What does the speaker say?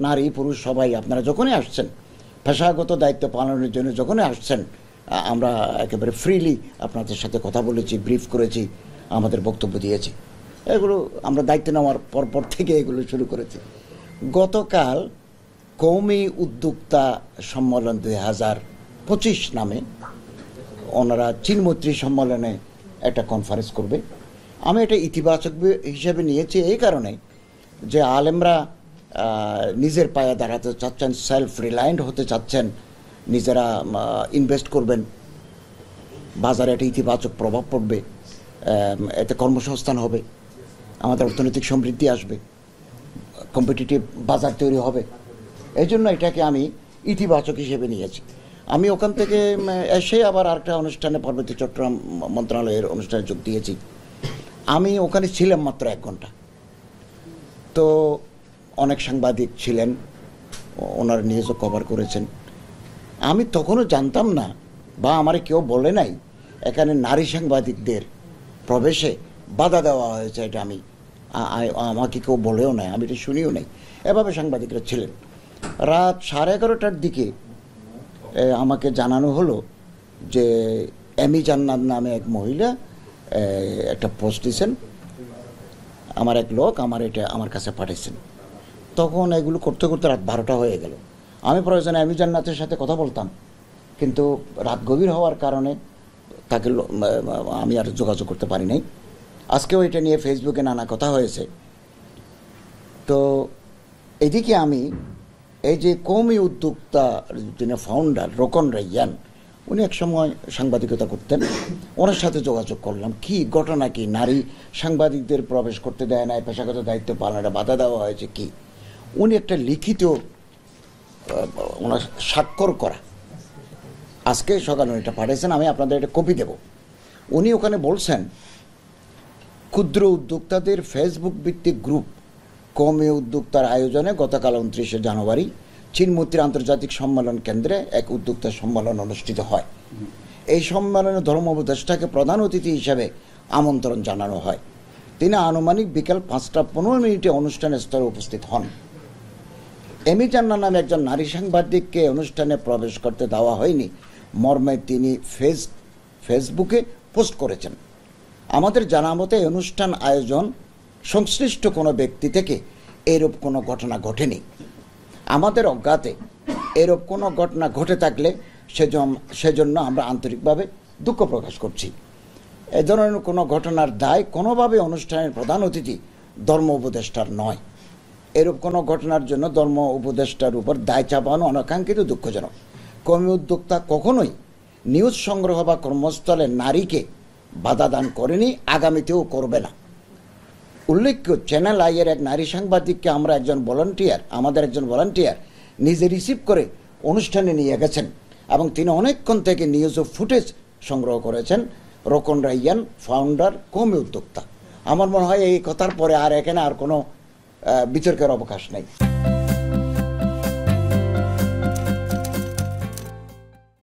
নারী পুরুষ সবাই আপনারা যখনই আসছেন পেশাগত দায়িত্ব পালনের জন্য যখনই আসছেন আমরা একেবারে ফ্রিলি আপনাদের সাথে কথা বলেছি, ব্রিফ করেছি, আমাদের বক্তব্য দিয়েছি। এগুলো আমরা দায়িত্ব নেওয়ার পরপর থেকে এগুলো শুরু করেছি। গতকাল কওমি উদ্যোক্তা সম্মেলন 2025 নামে ওনারা চীনমৈত্রী সম্মেলনে একটা কনফারেন্স করবে। আমি এটা ইতিবাচক হিসেবে নিয়েছি এই কারণে যে আলেমরা নিজের পায়ে দাঁড়াতে চাচ্ছেন, সেলফ রিলায়েন্ট হতে চাচ্ছেন, নিজেরা ইনভেস্ট করবেন, বাজারে একটা ইতিবাচক প্রভাব পড়বে, এতে কর্মসংস্থান হবে, আমাদের অর্থনৈতিক সমৃদ্ধি আসবে, কম্পিটিটিভ বাজার তৈরি হবে। এই জন্য এটাকে আমি ইতিবাচক হিসেবে নিয়েছি। আমি ওখান থেকে এসে আবার আরেকটা অনুষ্ঠানে পার্বতী চট্টগ্রাম মন্ত্রণালয়ের অনুষ্ঠানে যোগ দিয়েছি। আমি ওখানে ছিলাম মাত্র 1 ঘন্টা। তো অনেক সাংবাদিক ছিলেন, ওনারা নিউজও কভার করেছেন। আমি তখনও জানতাম না বা আমার কেউ বলে নাই এখানে নারী সাংবাদিকদের প্রবেশে বাধা দেওয়া হয়েছে। এটা আমাকে কেউ বলেও নাই, আমি এটা শুনিও নাই। এভাবে সাংবাদিকরা ছিলেন। রাত 11:30টার দিকে আমাকে জানানো হলো যে এমি জান্নাত নামে এক মহিলা একটা পোস্ট দিয়েছেন, আমার এক লোক আমার কাছে পাঠিয়েছেন। তখন এগুলো করতে করতে রাত 12টা হয়ে গেল। আমি প্রয়োজনে এমি জান্নাতের সাথে কথা বলতাম, কিন্তু রাত গভীর হওয়ার কারণে তাকে আমি আর যোগাযোগ করতে পারি নাই। আজকেও এটা নিয়ে ফেসবুকে নানা কথা হয়েছে। তো এদিকে আমি এই যে কওমি উদ্যোক্তা যিনি ফাউন্ডার রোকন রায়্যান, উনি এক সময় সাংবাদিকতা করতেন, ওনার সাথে যোগাযোগ করলাম। কি ঘটনা, কি নারী সাংবাদিকদের প্রবেশ করতে দেয় না, পেশাগত দায়িত্ব পালনে বাধা দেওয়া হয়েছে কি? উনি একটা লিখিত ওনার স্বাক্ষর করা আজকে সকালে এটা পাঠিয়েছেন, আমি আপনাদের এটা কপি দেব। উনি ওখানে বলছেন ক্ষুদ্র উদ্যোক্তাদের ফেসবুক ভিত্তিক গ্রুপ কওমি উদ্যোক্তার আয়োজনে গতকাল 29শে জানুয়ারি চীনমৈত্রী আন্তর্জাতিক সম্মেলন কেন্দ্রে এক উদ্যোক্তা সম্মেলন অনুষ্ঠিত হয়। এই সম্মেলনে ধর্ম উপদেষ্টাকে প্রধান অতিথি হিসেবে আমন্ত্রণ জানানো হয়। তিনি আনুমানিক বিকাল 5:15 অনুষ্ঠানে স্থলে উপস্থিত হন। এমি জান্নাত নামে একজন নারী সাংবাদিককে অনুষ্ঠানে প্রবেশ করতে দেওয়া হয়নি মর্মে তিনি ফেসবুকে পোস্ট করেছেন। আমাদের জানা মতে অনুষ্ঠান আয়োজন সংশ্লিষ্ট কোনো ব্যক্তি থেকে এরূপ কোনো ঘটনা ঘটেনি। আমাদের অজ্ঞাতে এরূপ কোনো ঘটনা ঘটে থাকলে সেজন্য আমরা আন্তরিকভাবে দুঃখ প্রকাশ করছি। এ ধরনের কোনো ঘটনার দায় কোনোভাবে অনুষ্ঠানের প্রধান অতিথি ধর্ম উপদেষ্টার নয়। এরূপ কোনো ঘটনার জন্য ধর্ম উপদেষ্টার উপর দায় চাপানো অনাকাঙ্ক্ষিত, দুঃখজনক। কওমি উদ্যোক্তা কখনোই নিউজ সংগ্রহ বা কর্মস্থলে নারীকে বাধা দান করেনি, আগামীতেও করবে না। উল্লেখ্য, চ্যানেল আইয়ের এক নারী সাংবাদিককে আমাদের একজন ভলান্টিয়ার নিজে রিসিভ করে অনুষ্ঠানে নিয়ে গেছেন এবং তিনি অনেকক্ষণ থেকে নিউজ ও ফুটেজ সংগ্রহ করেছেন। রোকন রায়্যান, ফাউন্ডার, কওমি উদ্যোক্তা। আমার মনে হয় এই কথার পরে আর এখানে আর কোনো বিতর্কের অবকাশ নেই।